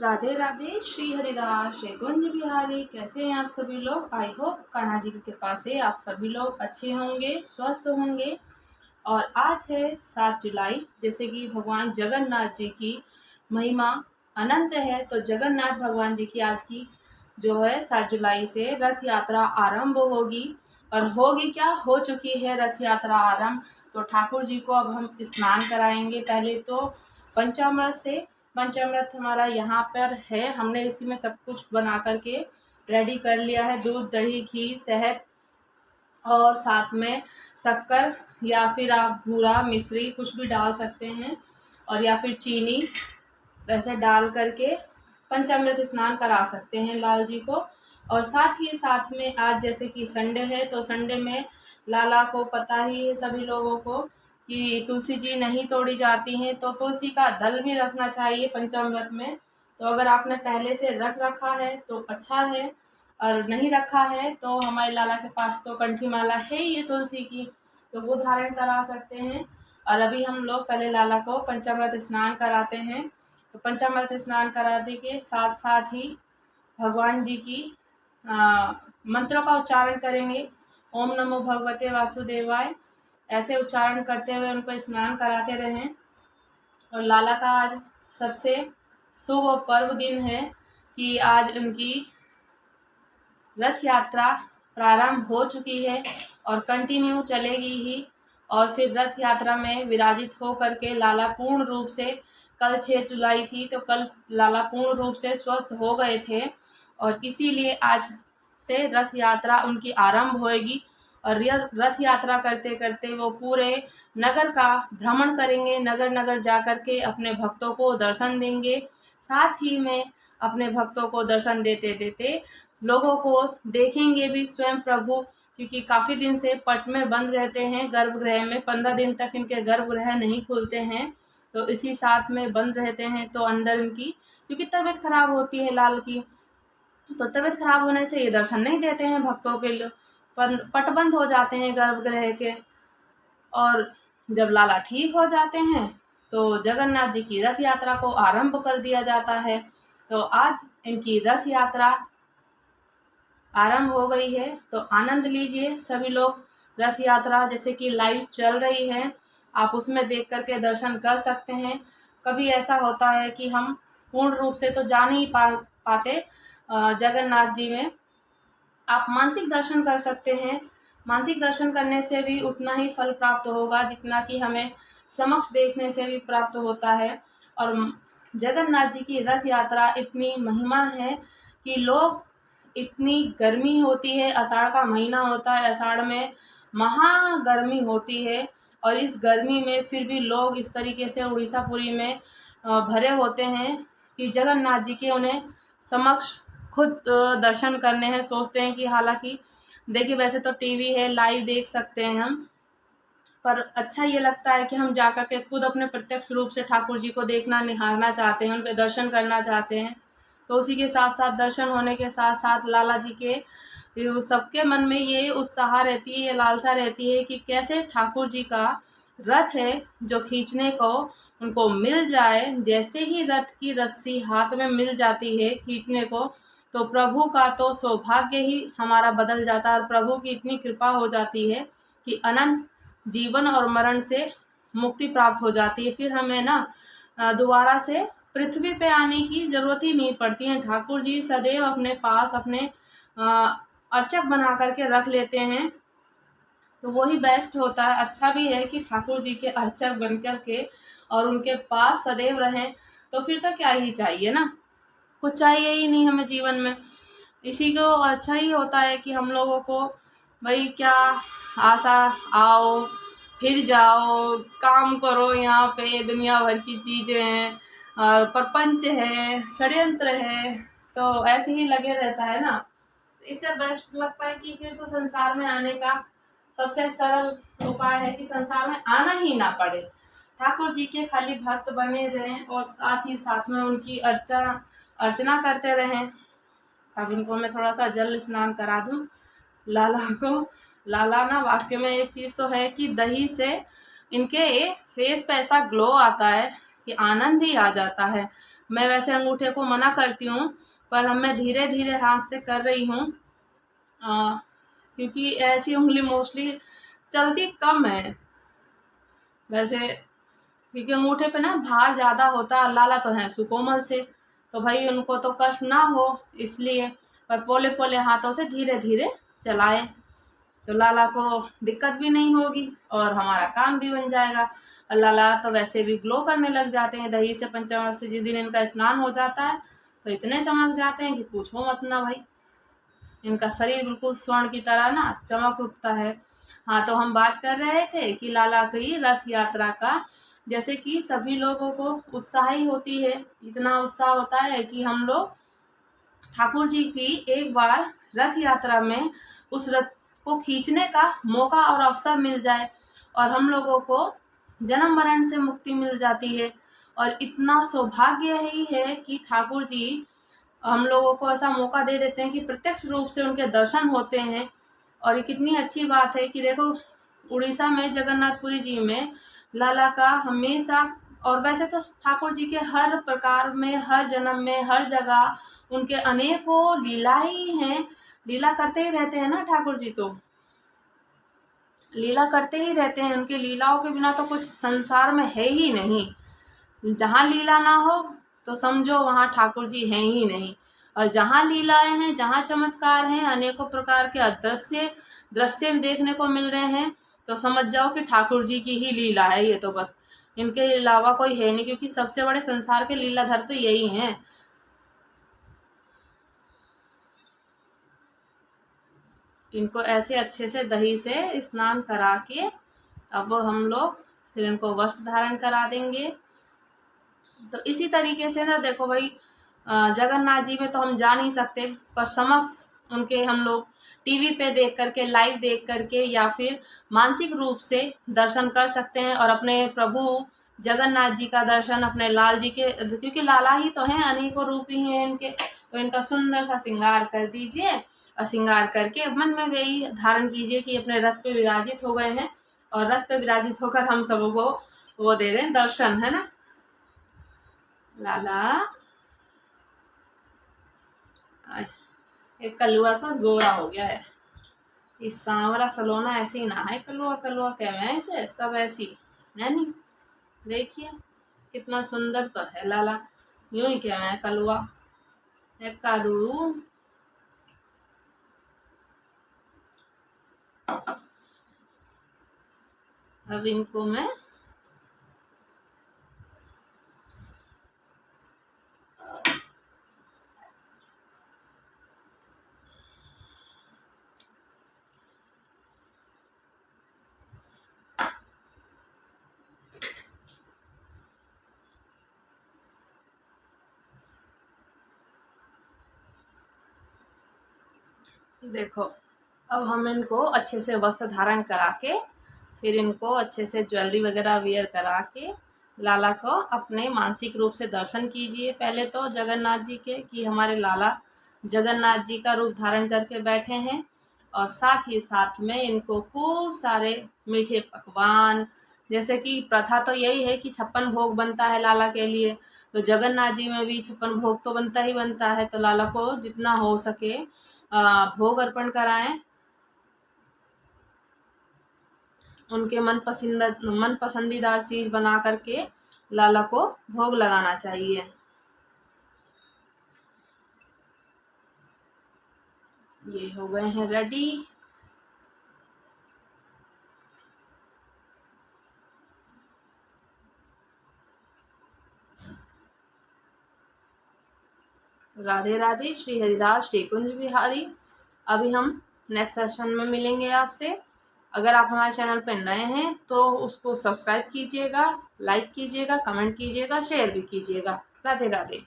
राधे राधे। श्री हरिदास जय कुंज बिहारी। कैसे हैं आप सभी लोग? आई होप कान्हा जी की कृपा से आप सभी लोग अच्छे होंगे, स्वस्थ होंगे। और आज है 7 जुलाई। जैसे कि भगवान जगन्नाथ जी की महिमा अनंत है, तो जगन्नाथ भगवान जी की आज की जो है 7 जुलाई से रथ यात्रा आरंभ होगी। और होगी क्या, हो चुकी है रथ यात्रा आरंभ। तो ठाकुर जी को अब हम स्नान कराएंगे। पहले तो पंचामृत से, पंचामृत हमारा यहाँ पर है, हमने इसी में सब कुछ बना करके रेडी कर लिया है। दूध, दही, घी, शहद और साथ में शक्कर, या फिर आप भूरा मिश्री कुछ भी डाल सकते हैं, और या फिर चीनी ऐसे डाल करके पंचामृत स्नान करा सकते हैं लाल जी को। और साथ ही साथ में आज जैसे कि संडे है, तो संडे में लाला को पता ही है सभी लोगों को कि तुलसी जी नहीं तोड़ी जाती हैं, तो तुलसी का दल भी रखना चाहिए पंचामृत में। तो अगर आपने पहले से रख रखा है तो अच्छा है, और नहीं रखा है तो हमारे लाला के पास तो कंठी माला है ये तुलसी की, तो वो धारण करा सकते हैं। और अभी हम लोग पहले लाला को पंचामृत स्नान कराते हैं। तो पंचामृत स्नान कराने के साथ साथ ही भगवान जी की मंत्रों का उच्चारण करेंगे। ओम नमो भगवते वासुदेवाय, ऐसे उच्चारण करते हुए उनको स्नान कराते रहें। और लाला का आज सबसे शुभ और पर्व दिन है कि आज उनकी रथ यात्रा प्रारंभ हो चुकी है और कंटिन्यू चलेगी ही। और फिर रथ यात्रा में विराजित हो करके लाला पूर्ण रूप से, कल 6 जुलाई थी तो कल लाला पूर्ण रूप से स्वस्थ हो गए थे, और इसीलिए आज से रथ यात्रा उनकी आरंभ होएगी। और रथ यात्रा करते करते वो पूरे नगर का भ्रमण करेंगे, नगर नगर जा कर के अपने भक्तों को दर्शन देंगे। साथ ही में अपने भक्तों को दर्शन देते देते लोगों को देखेंगे भी स्वयं प्रभु, क्योंकि काफ़ी दिन से पट में बंद रहते हैं गर्भगृह में। 15 दिन तक इनके गर्भगृह नहीं खुलते हैं, तो इसी साथ में बंद रहते हैं। तो अंदर इनकी क्योंकि तबीयत खराब होती है लाल की, तो तबीयत खराब होने से ये दर्शन नहीं देते हैं भक्तों के लिए, पट बंद हो जाते हैं गर्भगृह के। और जब लाला ठीक हो जाते हैं तो जगन्नाथ जी की रथ यात्रा को आरंभ कर दिया जाता है। तो आज इनकी रथ यात्रा आरंभ हो गई है, तो आनंद लीजिए सभी लोग। रथ यात्रा जैसे कि लाइव चल रही है, आप उसमें देख करके दर्शन कर सकते हैं। कभी ऐसा होता है कि हम पूर्ण रूप से तो जा नहीं पाते जगन्नाथ जी में, आप मानसिक दर्शन कर सकते हैं। मानसिक दर्शन करने से भी उतना ही फल प्राप्त होगा जितना कि हमें समक्ष देखने से भी प्राप्त होता है। और जगन्नाथ जी की रथ यात्रा इतनी महिमा है कि लोग, इतनी गर्मी होती है, आषाढ़ का महीना होता है, आषाढ़ में महा गर्मी होती है, और इस गर्मी में फिर भी लोग इस तरीके से उड़ीसापुरी में भरे होते हैं कि जगन्नाथ जी के उन्हें समक्ष खुद दर्शन करने हैं। सोचते हैं कि हालांकि देखिए वैसे तो टीवी है, लाइव देख सकते हैं हम, पर अच्छा ये लगता है कि हम जाकर के खुद अपने प्रत्यक्ष रूप से ठाकुर जी को देखना, निहारना चाहते हैं, उनके दर्शन करना चाहते हैं। तो उसी के साथ साथ दर्शन होने के साथ साथ लाला जी के सबके मन में ये उत्साह रहती है, ये लालसा रहती है कि कैसे ठाकुर जी का रथ है जो खींचने को उनको मिल जाए। जैसे ही रथ की रस्सी हाथ में मिल जाती है खींचने को, तो प्रभु का तो सौभाग्य ही हमारा बदल जाता है, और प्रभु की इतनी कृपा हो जाती है कि अनंत जीवन और मरण से मुक्ति प्राप्त हो जाती है। फिर हमें ना दोबारा से पृथ्वी पे आने की जरूरत ही नहीं पड़ती है। ठाकुर जी सदैव अपने पास अपने अर्चक बना करके रख लेते हैं, तो वही बेस्ट होता है। अच्छा भी है कि ठाकुर जी के अर्चक बन कर के और उनके पास सदैव रहें, तो फिर तो क्या ही चाहिए ना, कुछ चाहिए ही नहीं हमें जीवन में। इसी को अच्छा ही होता है कि हम लोगों को भाई क्या आशा, आओ फिर जाओ, काम करो, यहाँ पे दुनिया भर की चीज़ें हैं और प्रपंच है, षड्यंत्र है, तो ऐसे ही लगे रहता है ना। इससे बेस्ट लगता है कि फिर तो संसार में आने का सबसे सरल उपाय है कि संसार में आना ही ना पड़े, ठाकुर जी के खाली भक्त बने रहें और साथ ही साथ में उनकी अर्चना करते रहें। अब इनको मैं थोड़ा सा जल स्नान करा दूं लाला को। लाला ना वाक्य में एक चीज़ तो है कि दही से इनके फेस पे ऐसा ग्लो आता है कि आनंद ही आ जाता है। मैं वैसे अंगूठे को मना करती हूँ, पर हम मैं धीरे धीरे हाथ से कर रही हूँ, क्योंकि ऐसी उंगली मोस्टली चलती कम है वैसे, क्योंकि अंगूठे पे ना भार ज़्यादा होता है। लाला तो है सुकोमल से, तो भाई उनको तो कष्ट ना हो इसलिए, पर पोले पोले हाथों से धीरे धीरे चलाए तो लाला को दिक्कत भी नहीं होगी और हमारा काम भी बन जाएगा। और लाला तो वैसे भी ग्लो करने लग जाते हैं दही से, पंचामृत से जिस दिन इनका स्नान हो जाता है तो इतने चमक जाते हैं कि पूछो मत ना भाई। इनका शरीर बिल्कुल स्वर्ण की तरह ना चमक उठता है। हाँ, तो हम बात कर रहे थे कि लाला की रथ यात्रा का, जैसे कि सभी लोगों को उत्साह ही होती है, इतना उत्साह होता है कि हम लोग ठाकुर जी की एक बार रथ यात्रा में उस रथ को खींचने का मौका और अवसर मिल जाए और हम लोगों को जन्म मरण से मुक्ति मिल जाती है। और इतना सौभाग्य ही है कि ठाकुर जी हम लोगों को ऐसा मौका दे देते हैं कि प्रत्यक्ष रूप से उनके दर्शन होते हैं। और ये कितनी अच्छी बात है कि देखो उड़ीसा में जगन्नाथपुरी जी में लाला का हमेशा, और वैसे तो ठाकुर जी के हर प्रकार में, हर जन्म में, हर जगह उनके अनेकों लीला ही हैं। लीला करते ही रहते हैं ना ठाकुर जी, तो लीला करते ही रहते हैं। उनकी लीलाओं के बिना तो कुछ संसार में है ही नहीं। जहाँ लीला ना हो तो समझो वहाँ ठाकुर जी हैं ही नहीं। और जहाँ लीलाएं हैं, जहाँ चमत्कार हैं, अनेकों प्रकार के अदृश्य दृश्य देखने को मिल रहे हैं, तो समझ जाओ कि ठाकुर जी की ही लीला है ये, तो बस इनके अलावा कोई है नहीं, क्योंकि सबसे बड़े संसार के लीलाधर तो यही हैं। इनको ऐसे अच्छे से दही से स्नान करा के अब हम लोग फिर इनको वस्त्र धारण करा देंगे। तो इसी तरीके से ना देखो भाई, जगन्नाथ जी में तो हम जा नहीं सकते, पर समक्ष उनके हम लोग टीवी पे देख करके, लाइव देख करके या फिर मानसिक रूप से दर्शन कर सकते हैं और अपने प्रभु जगन्नाथ जी का दर्शन, अपने लाल जी के, क्योंकि लाला ही तो हैं, अनेकों रूप ही हैं इनके, तो इनका सुंदर सा श्रृंगार कर दीजिए और श्रृंगार करके मन में वही धारण कीजिए कि अपने रथ पे विराजित हो गए हैं और रथ पे विराजित होकर हम सबों को वो दे रहे हैं दर्शन, है ना। लाला एक कलुआ सा गोरा हो गया है, इस सांवरा सलोना ऐसे ही ना है, कलुआ कलुआ कहवे ऐसे सब ऐसी है नहीं। देखिए कितना सुंदर तो है लाला, यूं ही कहवे है कलुआ है कारू। अब इनको मैं देखो, अब हम इनको अच्छे से वस्त्र धारण करा के फिर इनको अच्छे से ज्वेलरी वगैरह वेयर करा के लाला को अपने मानसिक रूप से दर्शन कीजिए। पहले तो जगन्नाथ जी के, कि हमारे लाला जगन्नाथ जी का रूप धारण करके बैठे हैं, और साथ ही साथ में इनको खूब सारे मीठे पकवान, जैसे कि प्रथा तो यही है कि 56 भोग बनता है लाला के लिए, तो जगन्नाथ जी में भी 56 भोग तो बनता ही बनता है। तो लाला को जितना हो सके भोग अर्पण कराएं, उनके मन पसंदीदार चीज बना करके लाला को भोग लगाना चाहिए। ये हो गए हैं रेडी। राधे राधे, श्री हरिदास श्री कुंज बिहारी। अभी हम नेक्स्ट सेशन में मिलेंगे आपसे। अगर आप हमारे चैनल पर नए हैं तो उसको सब्सक्राइब कीजिएगा, लाइक कीजिएगा, कमेंट कीजिएगा, शेयर भी कीजिएगा। राधे राधे।